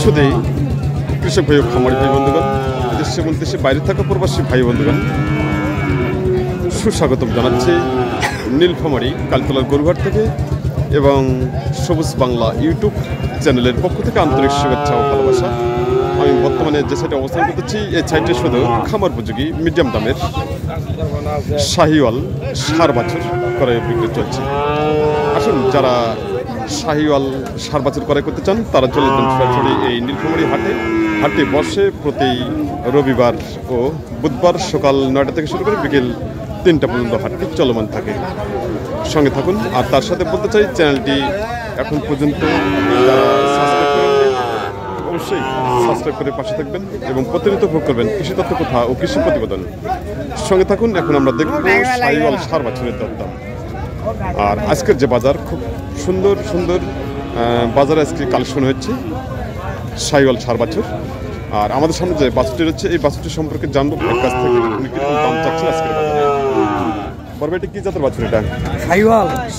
সুদে কৃষক ভাই ও খামারি ভাই বন্ধুগণ, দেশে এবং দেশে বাইরে থাকা প্রবাসী ভাই বন্ধুগণ, সুস্বাগতম জানাচ্ছি নীলফামারী কালীতলার গরুঘাট থেকে এবং সবুজ বাংলা ইউটিউব চ্যানেলের পক্ষ থেকে আন্তরিক শুভেচ্ছা ও ভালোবাসা। আমি বর্তমানে যে সাইটে অবস্থান করতেছি, এই সাইটে শুধু খামার উপযোগী মিডিয়াম দামের শাহিওয়াল সার বাছুর করে বিক্রি চলছে। আসুন, যারা শাহিওয়াল সার বাছুর ক্রয় করতে চান তারা চলে যান সরাসরি এই নীলফামারী হাটে বসে প্রতি রবিবার ও বুধবার সকাল 9টা থেকে শুরু করে বিকেল 3টা পর্যন্ত হাটটি চলমান থাকে। সঙ্গে থাকুন। আর তার সাথে বলতে চাই, চ্যানেলটি এখন পর্যন্ত যারা সাবস্ক্রাইব করেননি অবশ্যই সাবস্ক্রাইব করে পাশে থাকবেন এবং প্রতিনিয়ত ভোগ করবেন কৃষি তথ্য কথা ও কৃষি প্রতিবেদন। সঙ্গে থাকুন। এখন আমরা দেখব শাহিওয়াল সার বাছুরের দরদাম। আর আজকের যে বাজার, খুব সুন্দর সুন্দর বাজারে আজকে কালেকশন হচ্ছে শাহিওয়াল সার বাছুর। আর আমাদের সামনে যে বাছুরটি রয়েছে, এই বাছুরটি সম্পর্কে জানবো ভাইয়ের কাছ থেকে উনি কি দাম চাচ্ছেন আজকের বাজারে। পরবে এটা কি জাতের বাছুর? এটা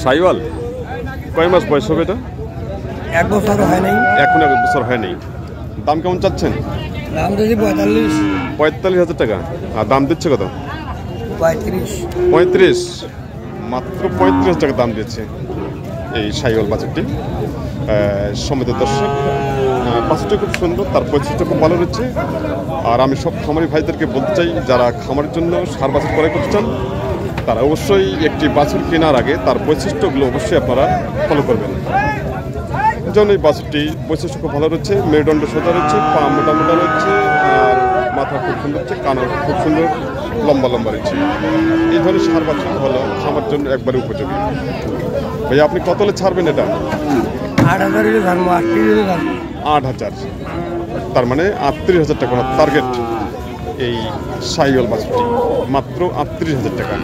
শাহিওয়াল। কয় মাস বয়স হবে এটা? 1 বছর হয় নাই। এখন 1 বছর হয় নাই। দাম কেমন চাচ্ছেন? দাম দিয়েছি 45,000 টাকা। আর দাম দিচ্ছে কত? 35। মাত্র 35,000 টাকা দাম দিচ্ছে এই শাহিওয়াল বাছুরটি। সমিত দর্শক, বাছুরটি খুব সুন্দর, তার বৈশিষ্ট্য খুব ভালো রয়েছে। আর আমি সব খামারি ভাইদেরকে বলতে চাই, যারা খামারের জন্য সার বাছুর ক্রয় করতে চান তারা অবশ্যই একটি বাছুর কেনার আগে তার বৈশিষ্ট্যগুলো অবশ্যই আপনারা ফলো করবেন। যেমন এই বাছুরটি বৈশিষ্ট্য খুব ভালো রয়েছে, মেরুদণ্ড সোজা রয়েছে, পা মোটা রয়েছে, আর মাথা খুব সুন্দর হচ্ছে, কানা খুব সুন্দর লম্বা রয়েছে। এই ধরনের সার বাছুর হলো খামার জন্য একবারে উপযোগী। ভাইয়া, আপনি কত হলে ছাড়বেন এটা? 8,000। তার মানে 38,000 টাকা টার্গেট এই শাহিওয়াল বাছুরটি, মাত্র 38,000 টাকা।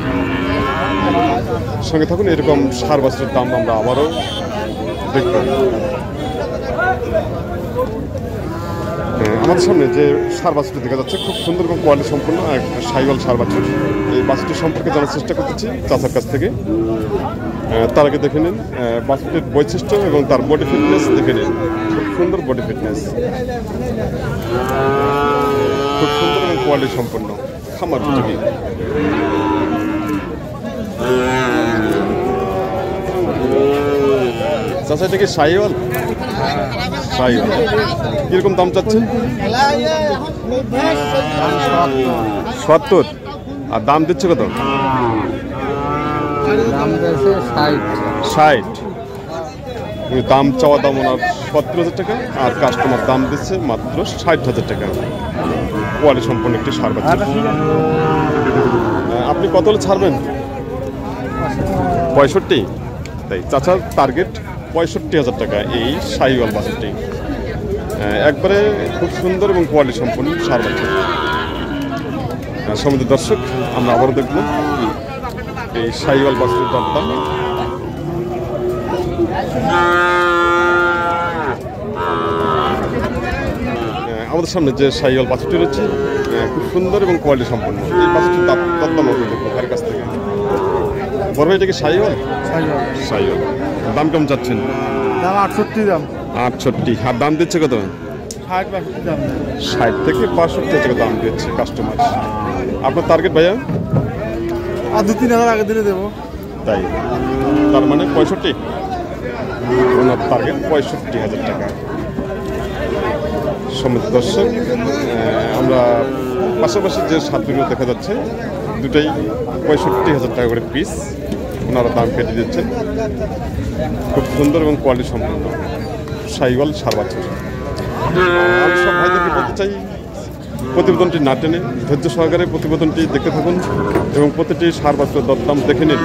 সঙ্গে থাকুন, এরকম সার বাছুরের দাম আমরা আবারও দেখব। আমাদের সামনে যে সার বাছুরটি দেখা যাচ্ছে, খুব সুন্দর এবং কোয়ালিটি সম্পূর্ণ এক শাহিওয়াল সার বাছুর। এই বাছুরটি সম্পর্কে জানার চেষ্টা করতেছি চাচার কাছ থেকে। তার আগে দেখে নিন বাছুরটির বৈশিষ্ট্য এবং তার বডি ফিটনেস দেখে নিন। খুব সুন্দর বডি ফিটনেস, খুব সুন্দর এবং কোয়ালিটি সম্পন্ন খামার উপযোগী। চাচা, এটা কি শাহিওয়াল? কিরকম দাম চাচ্ছেন? 70। আর দাম দিচ্ছে কত? 60। দাম চাওয়া দাম ওনার 70,000 টাকা, আর কাস্টমার দাম দিচ্ছে মাত্র 60,000 টাকা। কোয়ালিটি সম্পন্ন একটি সার বাছুর। আপনি কত হলে ছাড়বেন? 65। তাই চাচার টার্গেট 65,000 টাকা এই শাহিওয়াল বাছুরটি। একবারে খুব সুন্দর এবং কোয়ালিটি সম্পন্ন সার বাছুর। সমিত দর্শক, আমরা আবারও দেখব এই শাহিওয়াল বাছুরের দরদাম। আমাদের সামনে যে শাহিওয়াল বাছুরটি রয়েছে, খুব সুন্দর এবং কোয়ালিটি সম্পন্ন। এই বাছুরটির দরদাম আমরা দেখবো তার কাছ থেকে। বড় ভাই, এটা কি শাহিওয়াল? দাম কেমন চাচ্ছেন? দাম 68। 68। আর দাম দিচ্ছে কত? 60 থেকে 65 টাকা দাম দিচ্ছে কাস্টমার। আপনার টার্গেট ভাইয়া? আর 2-3 হাজার আগে দিলে দেবো। তাই, তার মানে 65। ওনার টার্গেট 65,000 টাকা। সমিত দর্শক, আমরা পাশাপাশি যে সারগুলো দেখা যাচ্ছে, দুটাই 65,000 টাকা করে পিস ওনারা দাম কেটে দিচ্ছেন। খুব সুন্দর এবং কোয়ালিটি সম্পন্ন শাহিওয়াল সার বাছুর। আমি সব ভাইদেরকে বলতে চাই, প্রতিবেদনটি না টেনে ধৈর্য সহকারে প্রতিবেদনটি দেখতে থাকুন এবং প্রতিটি সার বাছুরের দরদাম দেখে নিন।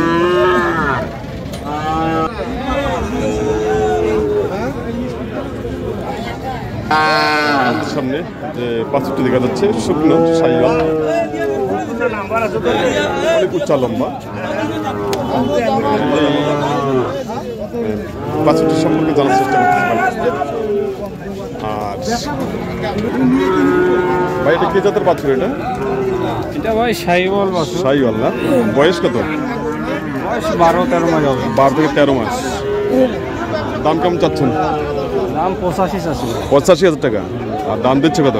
সামনে যে বাছুরটি দেখা যাচ্ছে, শুকনো শাহিওয়াল, অনেক উচ্চা লম্বা। বাছুরটি সম্পর্কে জানার চেষ্টা করতেছি। আর ভাই, এটা কি জাতের বাছুর? এটা ভাই শাহিওয়াল বাছুর। শাহিওয়াল না? বয়স কত? বয়স 12-13 মাস হবে। 12 থেকে 13 মাস। দাম কেমন চাচ্ছেন? দাম 85-86। 85,000 টাকা। আর দাম দিচ্ছে কত?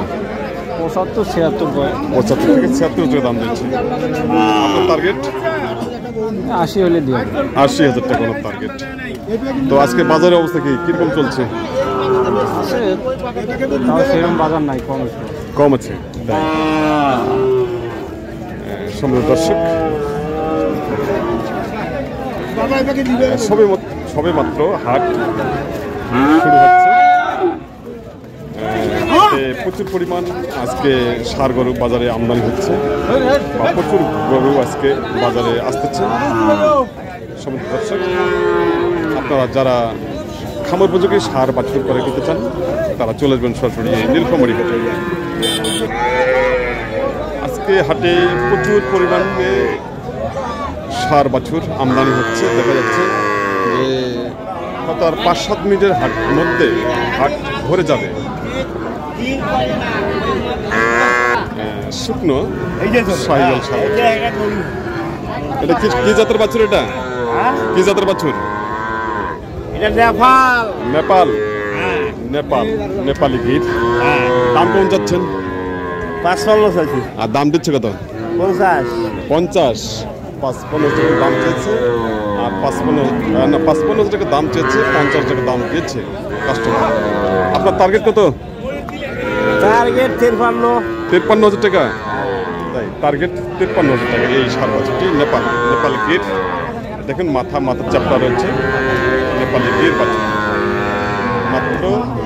75-76 করে। 75 থেকে 76 টাকা দাম দিচ্ছে। আপনার টার্গেট 80 হলে দিয়ে 80,000 টাকা ওনার টার্গেট। তো আজকে বাজারের অবস্থা কি কিরকম চলছে? আছে, তাও সেরকম বাজার নাই, কম আছে। কম আছে। সম্মানিত দর্শক, সবে মাত্র হাট শুরু হচ্ছে। প্রচুর পরিমাণ আজকে ষাঁড় গরু বাজারে আমদানি হচ্ছে, বা প্রচুর গরু আজকে বাজারে আসতেছে। সম্মানিত দর্শক, আপনারা যারা খামার উপযোগী ষাঁড় বাছুর করে করতে চান তারা চলে আসবেন সরাসরি এই নীলফামারী হাটে। আজকে হাটে প্রচুর পরিমাণে ষাঁড় বাছুর আমদানি হচ্ছে। দেখা যাচ্ছে যে হয়তো আর 5-7 মিনিটের হাট মধ্যে হাট ভরে যাবে। শুকনো সাইওয়াল ষাঁড়। এটা কি জাতের বাছুর? এটা কি জাতের বাছুর? নেপাল। নেপালি গির। দাম কেমন যাচ্ছেন? 55 চাইছি। আর দাম দিচ্ছে কত? 50। 50। 55 টাকা দাম চেয়েছে। আর 55 টাকা দাম চেয়েছে, 50 টাকা দাম দিয়েছে কাস্টমার। আপনার টার্গেট কত? টার্গেট 53,000 টাকা। তাই টার্গেট 53,000 টাকা। এই ষাঁড় বাছুরটি নেপালি গির। দেখেন মাথার চ্যাপটা রয়েছে। নেপালি গির বাছুর মাত্র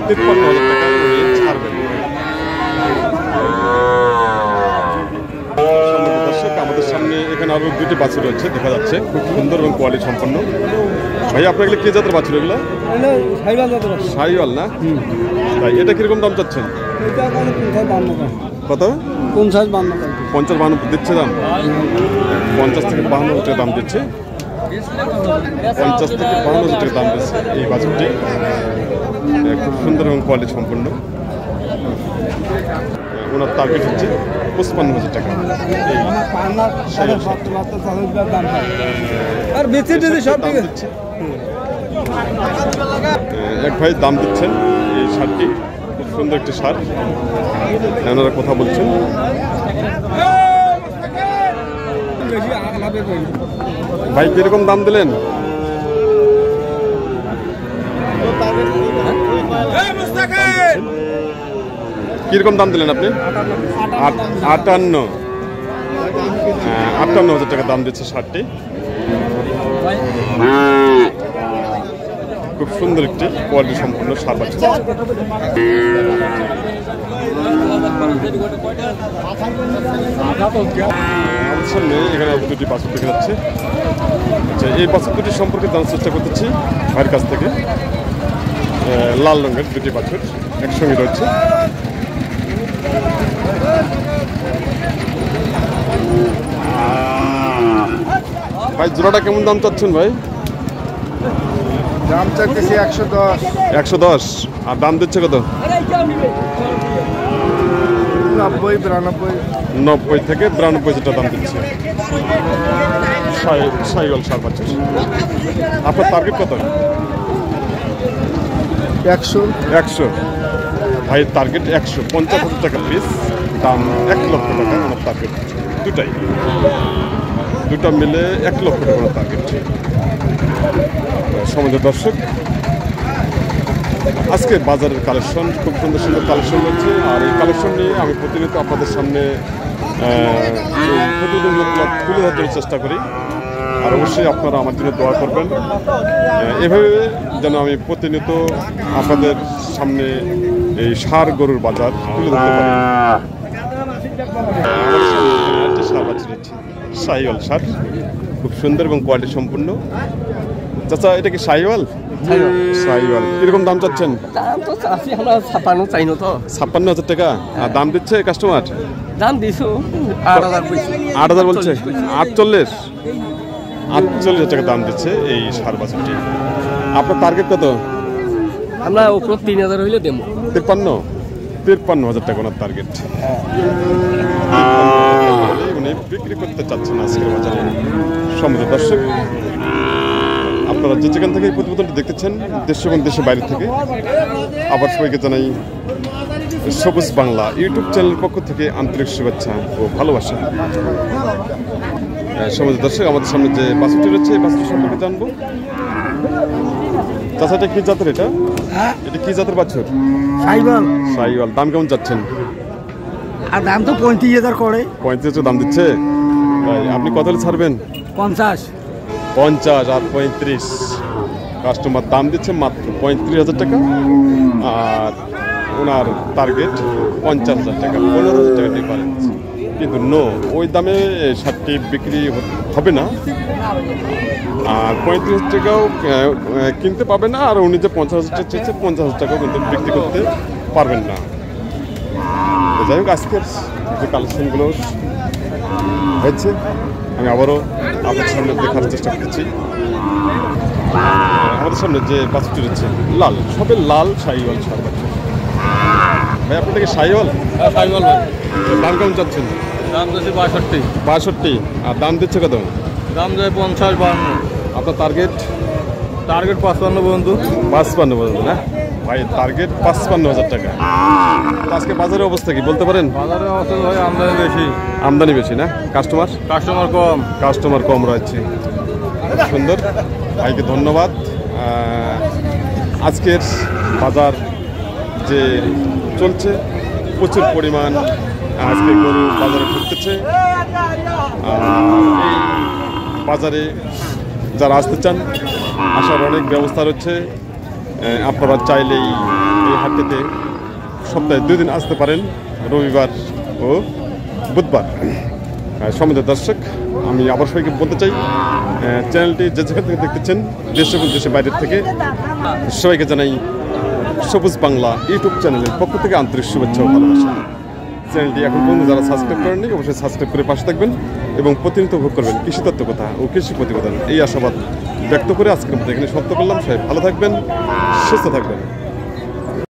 53,000 টাকা ছাড়বেন। দর্শক, আমাদের সামনে এখানে আরো 2টি বাছুর রয়েছে, দেখা যাচ্ছে খুব সুন্দর এবং কোয়ালিটি সম্পন্ন। ভাই আপনার এগুলো কি জাতের বাছুর? এগুলো সাইওয়াল না? তাই এটা কিরকম দাম চাচ্ছেন? কত? 50-52 দিচ্ছে দাম। 50 থেকে 52 টাকা দাম দিচ্ছে। 50 থেকে 52 টাকা দাম দিচ্ছে এই বাছুরটি। খুব সুন্দর এবং কোয়ালিটি সম্পন্ন। ওনার টার্গেট হচ্ছে 55,000 টাকা। এক ভাই দাম দিচ্ছেন এই ষাঁড়টি। খুব সুন্দর একটি ষাঁড়। ওনারা কথা বলছেন। ভাই কিরকম দাম দিলেন? কিরকম দাম দিলেন আপনি? 58,000 টাকা দাম দিচ্ছে ষাঁড়টি। খুব সুন্দর একটি কোয়ালিটি সম্পূর্ণ ষাঁড় বাছুর। আমাদের সামনে এখানে 2টি বাছুর দেখা যাচ্ছে। আচ্ছা, এই বাছুর দুটি সম্পর্কে জানার চেষ্টা করতেছি ভাইয়ের কাছ থেকে। লাল রঙের 2টি বাছুর একসঙ্গে রয়েছে। ভাই জোড়াটা কেমন দাম চাচ্ছেন ভাই? দাম চাইতেছি 110। 110। আর দাম দিচ্ছে কত? 90 থেকে 92 টাকা দাম দিচ্ছে। সাইওয়াল ষাঁড় বাছুর। আপনার টার্গেট কত? 100। ভাইয়ের টার্গেট 100। 50,000 টাকা পিস দাম। 1 লক্ষ টাকা ওনার টার্গেট। দুটা মিলে 1 লক্ষ টাকা ওনার টার্গেট। সমাজের দর্শক, আজকে বাজারের কালেকশন খুব সুন্দর সুন্দর কালেকশন রয়েছে। আর এই কালেকশন নিয়ে আমি প্রতিনিয়ত আপনাদের সামনে প্রতিদিনমূলক তুলে ধরার চেষ্টা করি। আর অবশ্যই আপনারা আমার জন্য দোয়া করবেন, এভাবে যেন আমি প্রতিনিয়ত আপনাদের সামনে এই ষাঁড় গরুর বাজার তুলে ধরতে পারি। ষাঁড় বাছুর হচ্ছে শাহিওয়াল ষাঁড়, খুব সুন্দর এবং কোয়ালিটি সম্পূর্ণ। চাচা এটা কি শাহিওয়াল? শাহিওয়াল। কিরকম দাম চাচ্ছেন? দাম তো চাচ্ছি আমরা 56 চাইনো তো। 56,000 টাকা। আর দাম দিচ্ছে কাস্টমার? দাম দিছো 8,000 কইছে। 8,000 বলছে? 48,000 টাকা দাম দিচ্ছে এই ষাঁড় বাছুরটি। আপনার টার্গেট কত? আমরা উপর 3,000 হইলে দেবো। 53,000 টাকা ওনার টার্গেট। উনি বিক্রি করতে চাচ্ছেন আজকের বাজারে। সম্মানিত দর্শক, আপনারা যে যেখান থেকে এই প্রতিবেদনটি দেখতেছেন, দেশ এবং দেশের বাইরে থেকে, আবার সবাইকে জানাই সবুজ বাংলা ইউটিউব চ্যানেলের পক্ষ থেকে আন্তরিক শুভেচ্ছা ও ভালোবাসা। সমাজ দর্শক, আমাদের সামনে যে বাছুরটি রয়েছে এই বাছুরটি সম্পর্কে জানবো। চাচাটা কি জাতের? এটা কি জাতের বাছুর? সাইবাল। সাইওয়াল। দাম কেমন চাচ্ছেন? আর দাম তো 35,000 করে। 35 দাম দিচ্ছে। তাই আপনি কত হলে ছাড়বেন? 50। 50 আর 35। কাস্টমার দাম দিচ্ছে মাত্র 35,000 টাকা, আর ওনার টার্গেট 50,000 টাকা, 15,000 টাকা ডিফারেন্স। কিন্তু নো, ওই দামে শার্টটি বিক্রি হবে না, আর 35,000 টাকাও কিনতে পাবে না, আর উনি যে 50,000 টাকা চেয়েছে 50,000 টাকাও কিন্তু বিক্রি করতে পারবেন না। তো যাই হোক, আজকের যে কালেকশনগুলো হয়েছে আমি আবারও আপনাদের সামনে দেখার চেষ্টা করছি। আমাদের সামনে যে বাছুরটি রয়েছে লাল, সবে লাল শাহিওয়াল সার বাছুর। ভাই আপনার কি শাহিওয়াল? সাইবাল ভাই। দাম কেমন চাচ্ছেন? দাম দিচ্ছে 62। 62। আর দাম দিচ্ছে কত? দাম যায় 50-52। আপনার টার্গেট? টার্গেট 55 বন্ধু। 55 বলুন না ভাই, টার্গেট 55,000 টাকা। তো আজকে বাজারের অবস্থা কি বলতে পারেন? বাজারে অবস্থা ভাই আমদানি বেশি। আমদানি বেশি না? কাস্টমার কম। কাস্টমার কম রয়েছে। সুন্দর, ভাইকে ধন্যবাদ। আজকের বাজার যে চলছে, প্রচুর পরিমাণ আজকে গরু বাজারে ঢুকতেছে। এই বাজারে যারা আসতে চান, আসার অনেক ব্যবস্থা রয়েছে। আপনারা চাইলেই এই হাটটিতে সপ্তাহে 2 দিন আসতে পারেন, রবিবার ও বুধবার। সম্মানিত দর্শক, আমি আবার সবাইকে বলতে চাই, চ্যানেলটি যে যেখান থেকে দেখতেছেন, দেশ এবং দেশের বাইরের থেকে, সবাইকে জানাই সবুজ বাংলা ইউটিউব চ্যানেলের পক্ষ থেকে আন্তরিক শুভেচ্ছা ও ভালোবাসা। চ্যানেলটি এখন পর্যন্ত যারা সাবস্ক্রাইব করেননি, অবশ্যই সাবস্ক্রাইব করে পাশে থাকবেন এবং প্রতিনিয়ত ভোগ করবেন কৃষি তত্ত্ব কথা ও কৃষি প্রতিবেদন। এই আশাবাদ ব্যক্ত করে আজকের মধ্যে এখানে সমাপ্ত করলাম। সবাই ভালো থাকবেন, সুস্থ থাকবেন।